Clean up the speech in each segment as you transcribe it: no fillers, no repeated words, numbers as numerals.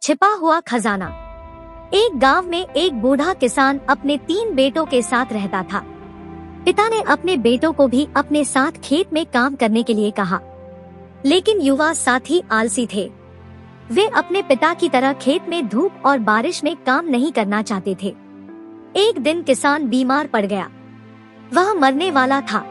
छिपा हुआ खजाना। एक गांव में एक बूढ़ा किसान अपने 3 बेटों के साथ रहता था। पिता ने अपने बेटों को भी अपने साथ खेत में काम करने के लिए कहा, लेकिन युवा साथी आलसी थे। वे अपने पिता की तरह खेत में धूप और बारिश में काम नहीं करना चाहते थे। एक दिन किसान बीमार पड़ गया। वह मरने वाला था,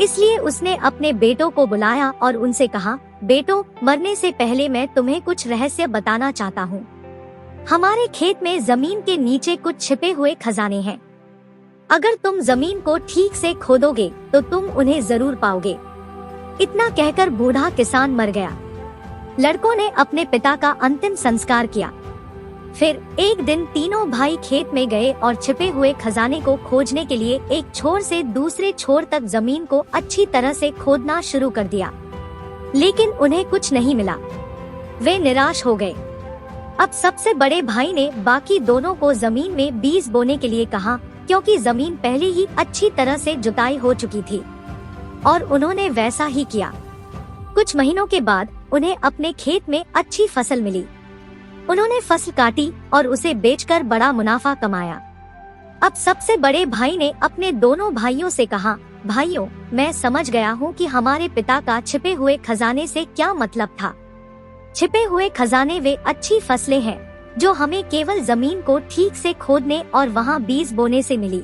इसलिए उसने अपने बेटों को बुलाया और उनसे कहा, बेटों, मरने से पहले मैं तुम्हें कुछ रहस्य बताना चाहता हूँ। हमारे खेत में जमीन के नीचे कुछ छिपे हुए खजाने हैं। अगर तुम जमीन को ठीक से खोदोगे तो तुम उन्हें जरूर पाओगे। इतना कहकर बूढ़ा किसान मर गया। लड़कों ने अपने पिता का अंतिम संस्कार किया। फिर एक दिन तीनों भाई खेत में गए और छिपे हुए खजाने को खोजने के लिए एक छोर से दूसरे छोर तक जमीन को अच्छी तरह से खोदना शुरू कर दिया, लेकिन उन्हें कुछ नहीं मिला। वे निराश हो गए। अब सबसे बड़े भाई ने बाकी दोनों को जमीन में बीज बोने के लिए कहा, क्योंकि जमीन पहले ही अच्छी तरह से जुताई हो चुकी थी, और उन्होंने वैसा ही किया। कुछ महीनों के बाद उन्हें अपने खेत में अच्छी फसल मिली। उन्होंने फसल काटी और उसे बेचकर बड़ा मुनाफा कमाया। अब सबसे बड़े भाई ने अपने दोनों भाइयों से कहा, भाइयों, मैं समझ गया हूँ कि हमारे पिता का छिपे हुए खजाने से क्या मतलब था। छिपे हुए खजाने वे अच्छी फसलें हैं जो हमें केवल जमीन को ठीक से खोदने और वहाँ बीज बोने से मिली।